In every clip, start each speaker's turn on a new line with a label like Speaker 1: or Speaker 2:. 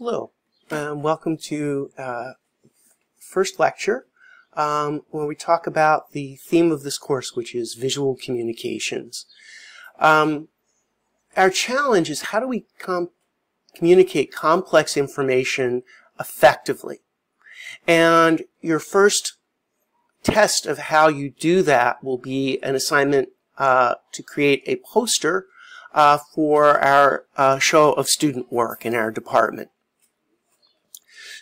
Speaker 1: Hello, welcome to first lecture where we talk about the theme of this course, which is visual communications. Our challenge is how do we communicate complex information effectively? And your first test of how you do that will be an assignment to create a poster for our show of student work in our department.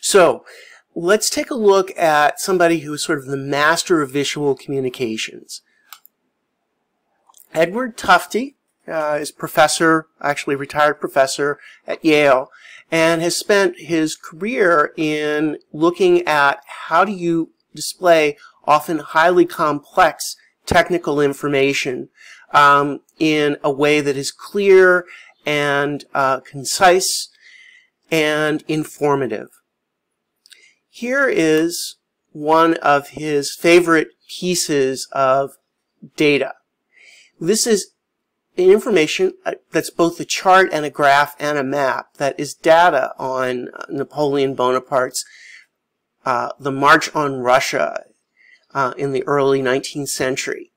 Speaker 1: So let's take a look at somebody who is sort of the master of visual communications. Edward Tufte is professor, actually retired professor at Yale, and has spent his career in looking at how do you display often highly complex technical information in a way that is clear and concise and informative. Here is one of his favorite pieces of data. This is information that's both a chart and a graph and a map that is data on Napoleon Bonaparte's the March on Russia in the early 19th century,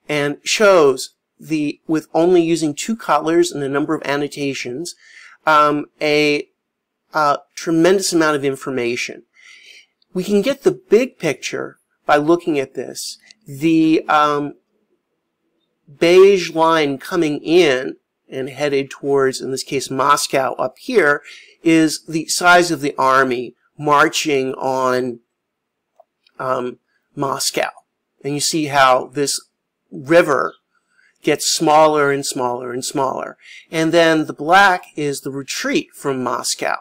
Speaker 1: and shows with only using 2 colors and a number of annotations, a tremendous amount of information. We can get the big picture by looking at this. The beige line coming in and headed towards, in this case, Moscow up here, is the size of the army marching on Moscow. And you see how this river gets smaller and smaller and smaller. And then the black is the retreat from Moscow.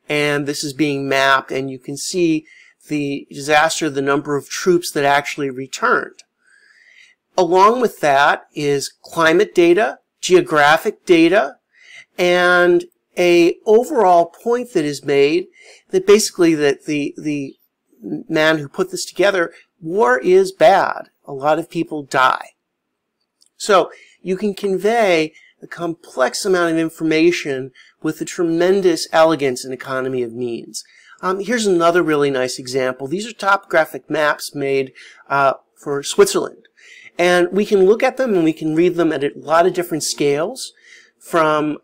Speaker 1: And this is being mapped, and you can see the disaster, the number of troops that actually returned. Along with that is climate data, geographic data, and a overall point that is made that basically that the man who put this together, war is bad. A lot of people die. So you can convey a complex amount of information with a tremendous elegance and economy of means. Here's another really nice example. These are topographic maps made for Switzerland. And we can look at them and we can read them at a lot of different scales, from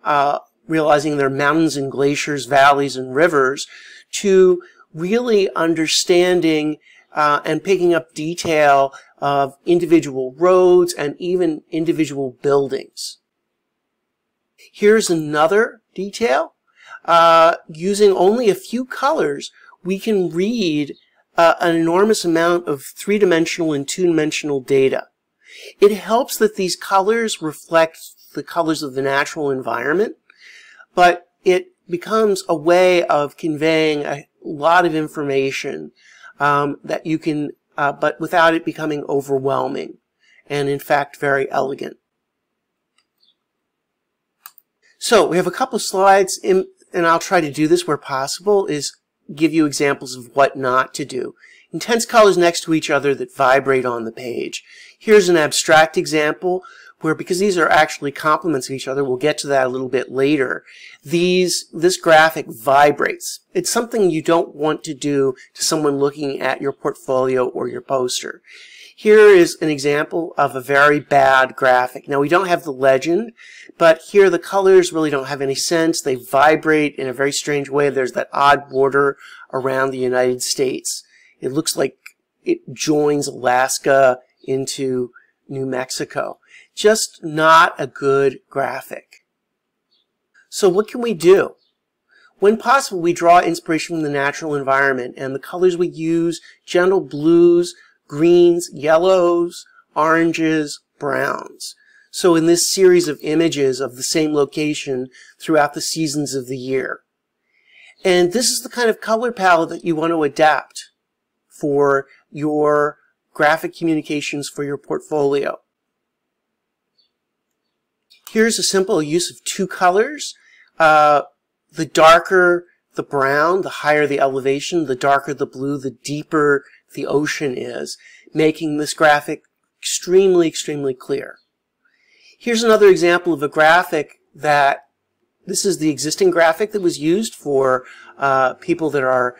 Speaker 1: realizing there are mountains and glaciers, valleys and rivers, to really understanding and picking up detail of individual roads and even individual buildings. Here's another detail. Using only a few colors, we can read an enormous amount of 3-dimensional and 2-dimensional data. It helps that these colors reflect the colors of the natural environment, but it becomes a way of conveying a lot of information that you can, but without it becoming overwhelming, and in fact very elegant. So we have a couple of slides, and I'll try to do this where possible, is give you examples of what not to do. Intense colors next to each other that vibrate on the page. Here's an abstract example where, because these are actually complements of each other, we'll get to that a little bit later, this graphic vibrates. It's something you don't want to do to someone looking at your portfolio or your poster. Here is an example of a very bad graphic. Now, we don't have the legend, but here the colors really don't have any sense. They vibrate in a very strange way. There's that odd border around the United States. It looks like it joins Alaska into New Mexico. Just not a good graphic. So what can we do? When possible, we draw inspiration from the natural environment, and the colors we use, gentle blues, greens, yellows, oranges, browns. So in this series of images of the same location throughout the seasons of the year. And this is the kind of color palette that you want to adapt for your graphic communications for your portfolio. Here's a simple use of 2 colors. The darker the brown, the higher the elevation, the darker the blue, the deeper the ocean is, making this graphic extremely, extremely clear. Here's another example of a graphic that This is the existing graphic that was used for people that are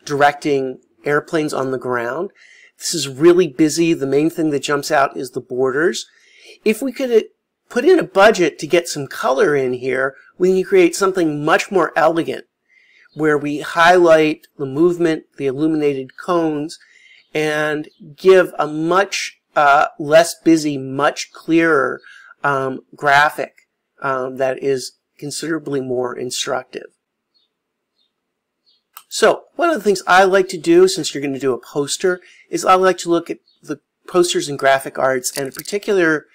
Speaker 1: directing airplanes on the ground. This is really busy. The main thing that jumps out is the borders. If we could put in a budget to get some color in here, we can create something much more elegant, where we highlight the movement, the illuminated cones, and give a much less busy, much clearer graphic that is considerably more instructive. So one of the things I like to do, since you're going to do a poster, is I like to look at the posters and graphic arts, and a particular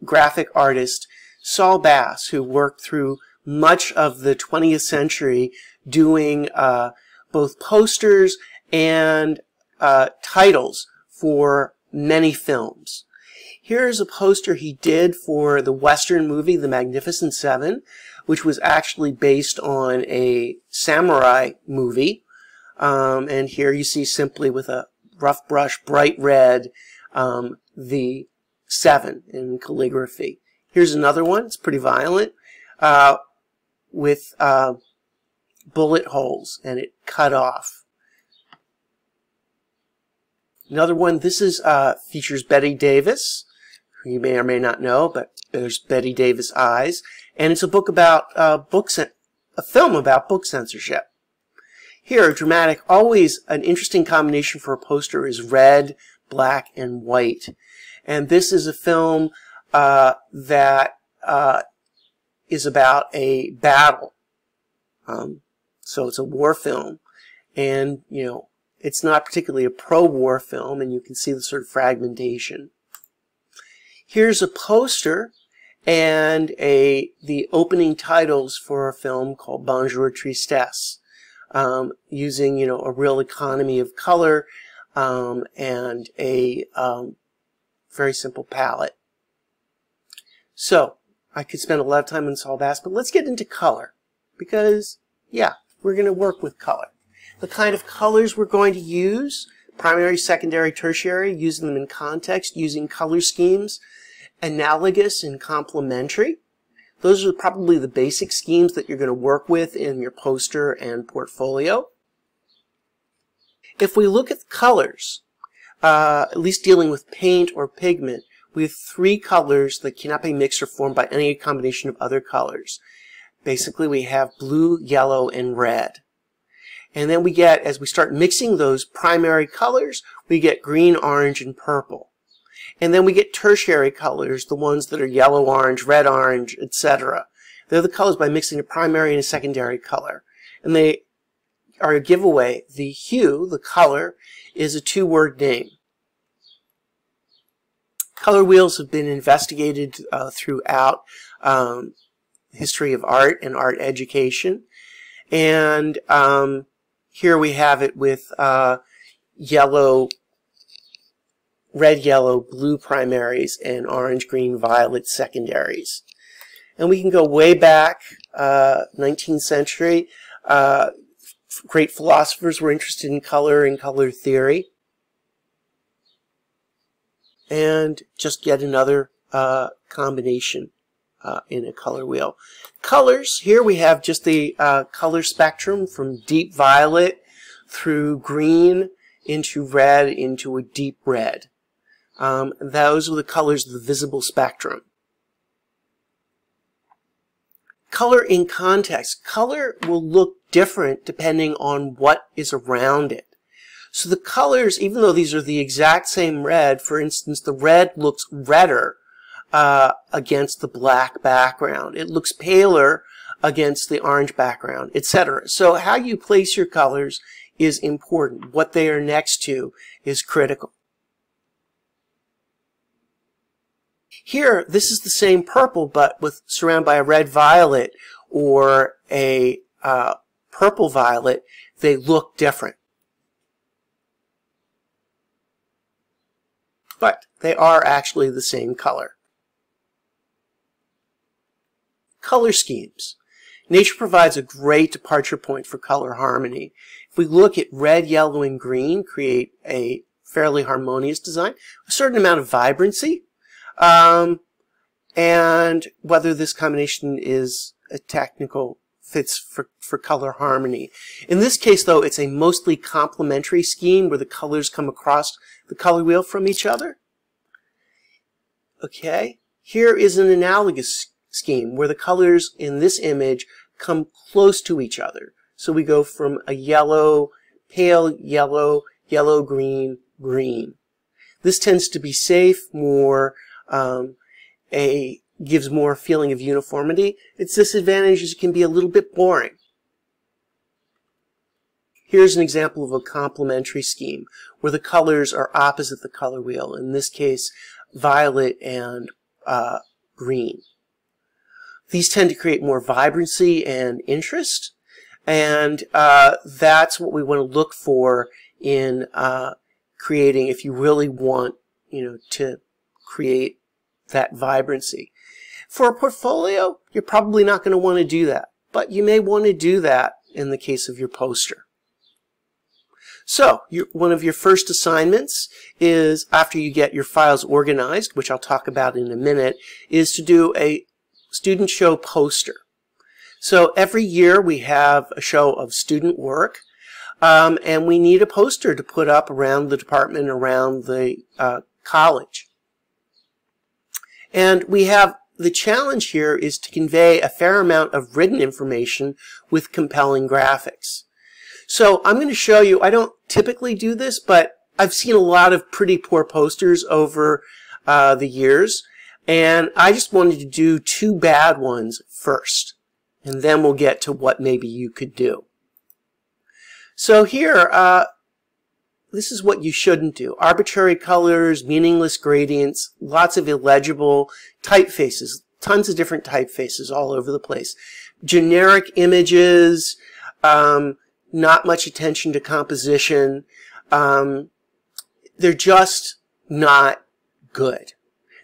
Speaker 1: graphic artist, Saul Bass, who worked through much of the 20th century doing both posters and titles for many films. Here's a poster he did for the Western movie, The Magnificent Seven, which was actually based on a samurai movie. And here you see simply with a rough brush, bright red, the seven in calligraphy. Here's another one. It's pretty violent, with bullet holes, and it cut off. Another one. This is features Betty Davis, who you may or may not know, but there's Betty Davis eyes, and it's a book about a film about book censorship. Here, dramatic, always an interesting combination for a poster is red, black, and white. And this is a film that is about a battle. So it's a war film, and you know, it's not particularly a pro-war film, and you can see the sort of fragmentation. Here's a poster and the opening titles for a film called Bonjour Tristesse, using, you know, a real economy of color and a very simple palette. So I could spend a lot of time on Saul Bass, but let's get into color, because yeah, we're going to work with color. The kind of colors we're going to use: primary, secondary, tertiary, using them in context, using color schemes, analogous and complementary. Those are probably the basic schemes that you're going to work with in your poster and portfolio. If we look at the colors, at least dealing with paint or pigment, we have three colors that cannot be mixed or formed by any combination of other colors. Basically, we have blue, yellow, and red. And then we get, as we start mixing those primary colors, we get green, orange, and purple. And then we get tertiary colors, the ones that are yellow, orange, red, orange, etc. They're the colors by mixing a primary and a secondary color. And they are a giveaway. The hue, the color, is a two-word name. Color wheels have been investigated throughout history of art and art education. And here we have it with yellow, red, yellow, blue primaries, and orange, green, violet secondaries. And we can go way back, 19th century. Great philosophers were interested in color and color theory. And just yet another combination in a color wheel. Colors, here we have just the color spectrum from deep violet through green into red into a deep red. Those are the colors of the visible spectrum. Color in context. Color will look different depending on what is around it. So the colors, even though these are the exact same red, for instance, the red looks redder against the black background. It looks paler against the orange background, etc. So how you place your colors is important. What they are next to is critical. Here, this is the same purple, but surrounded by a red violet or a purple violet. They look different. But they are actually the same color. Color schemes. Nature provides a great departure point for color harmony. If we look at red, yellow, and green, create a fairly harmonious design, a certain amount of vibrancy, and whether this combination is a technical fits for color harmony. In this case, though, it's a mostly complementary scheme where the colors come across the color wheel from each other. Okay, here is an analogous scheme where the colors in this image come close to each other. So we go from a yellow, pale yellow, yellow, green, green. This tends to be safe, more gives more feeling of uniformity. Its disadvantage is it can be a little bit boring. Here's an example of a complementary scheme where the colors are opposite the color wheel. In this case, violet and green. These tend to create more vibrancy and interest, and that's what we want to look for in creating, if you really want, to create that vibrancy. For a portfolio, you're probably not going to want to do that, but you may want to do that in the case of your poster. So, one of your first assignments is, after you get your files organized, which I'll talk about in a minute, is to do a student show poster. So every year we have a show of student work, and we need a poster to put up around the department, around the college. And we have the challenge here is to convey a fair amount of written information with compelling graphics. So I'm going to show you, I don't typically do this, but I've seen a lot of pretty poor posters over the years, and I just wanted to do 2 bad ones first, and then we'll get to what maybe you could do. So here, this is what you shouldn't do. Arbitrary colors, meaningless gradients, lots of illegible typefaces, tons of different typefaces all over the place. Generic images, not much attention to composition. They're just not good.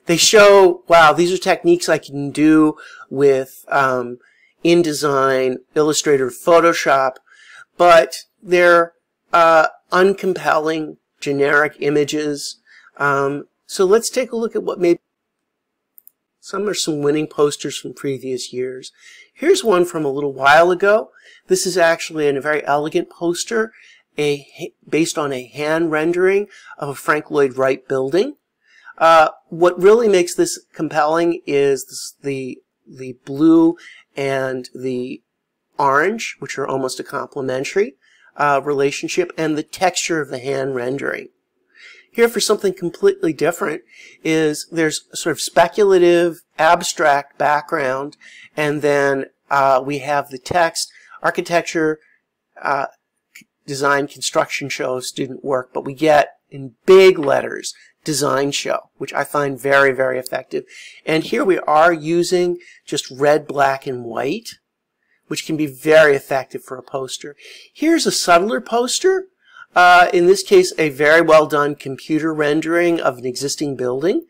Speaker 1: They show, wow, these are techniques I can do with InDesign, Illustrator, Photoshop, but they're uncompelling, generic images. So let's take a look at what maybe some are some winning posters from previous years. Here's one from a little while ago. This is actually a very elegant poster based on a hand rendering of a Frank Lloyd Wright building. What really makes this compelling is the blue and the orange, which are almost a complementary relationship, and the texture of the hand rendering. Here, for something completely different, is there's a sort of speculative, abstract background, and then we have the text, architecture, design, construction show of student work, but we get in big letters, design show, which I find very, very effective. And here we are using just red, black, and white, which can be very effective for a poster. Here's a subtler poster. In this case, a very well done computer rendering of an existing building.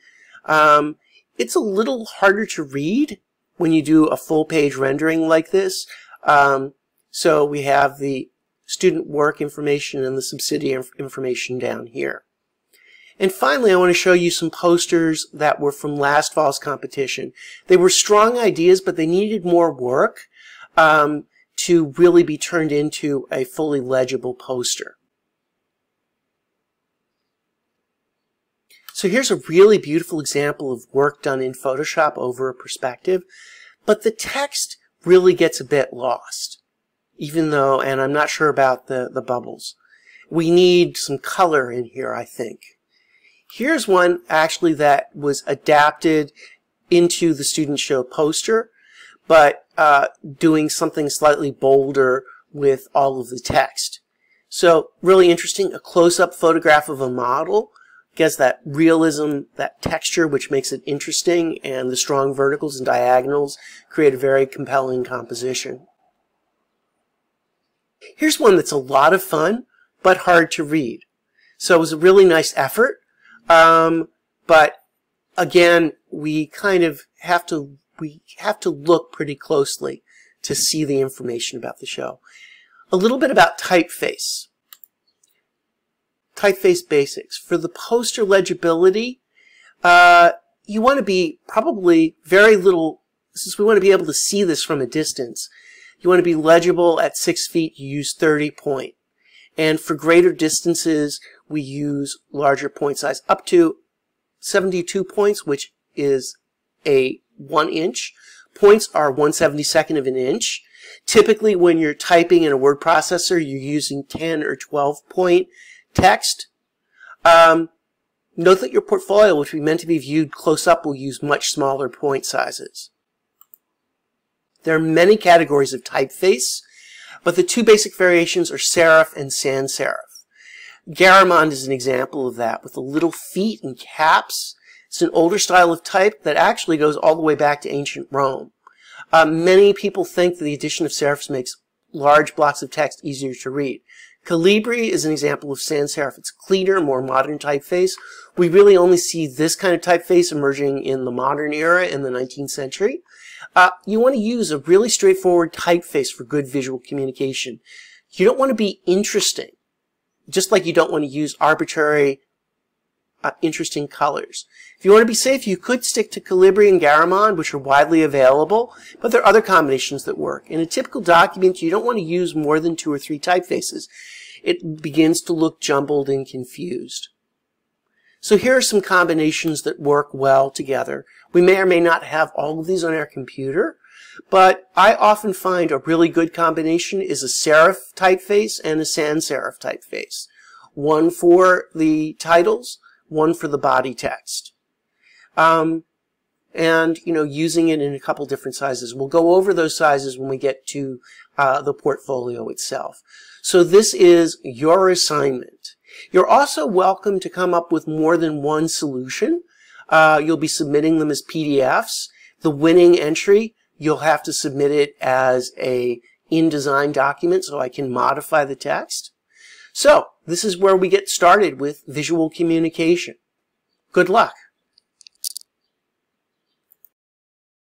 Speaker 1: It's a little harder to read when you do a full page rendering like this. So we have the student work information and the subsidiary information down here. And finally, I want to show you some posters that were from last fall's competition. They were strong ideas, but they needed more work to really be turned into a fully legible poster. So here's a really beautiful example of work done in Photoshop over a perspective, but the text really gets a bit lost, even though, and I'm not sure about the bubbles. We need some color in here, I think. Here's one actually that was adapted into the student show poster, but doing something slightly bolder with all of the text. So really interesting, a close-up photograph of a model. Gets that realism, that texture, which makes it interesting, and the strong verticals and diagonals create a very compelling composition. Here's one that's a lot of fun, but hard to read. So it was a really nice effort, but again, we kind of have to look pretty closely to see the information about the show. A little bit about typeface. Typeface basics. For the poster legibility, you want to be probably very little, since we want to be able to see this from a distance, you want to be legible at 6 feet, you use 30 point. And for greater distances, we use larger point size, up to 72 points, which is a 1 inch. Points are 1/72 of an inch. Typically, when you're typing in a word processor, you're using 10 or 12 point text. Note that your portfolio, which we meant to be viewed close up, will use much smaller point sizes. There are many categories of typeface, but the two basic variations are serif and sans serif. Garamond is an example of that, with the little feet and caps. It's an older style of type that actually goes all the way back to ancient Rome. Many people think that the addition of serifs makes large blocks of text easier to read. Calibri is an example of sans serif. It's cleaner, more modern typeface. We really only see this kind of typeface emerging in the modern era in the 19th century. You want to use a really straightforward typeface for good visual communication. You don't want to be interesting, just like you don't want to use arbitrary, interesting colors. If you want to be safe, you could stick to Calibri and Garamond, which are widely available, but there are other combinations that work. In a typical document, you don't want to use more than 2 or 3 typefaces. It begins to look jumbled and confused. So here are some combinations that work well together. We may or may not have all of these on our computer, but I often find a really good combination is a serif typeface and a sans serif typeface. One for the titles, one for the body text. And, using it in a couple different sizes. We'll go over those sizes when we get to the portfolio itself. So this is your assignment. You're also welcome to come up with more than one solution. You'll be submitting them as PDFs. The winning entry, you'll have to submit it as a InDesign document so I can modify the text. So this is where we get started with visual communication. Good luck.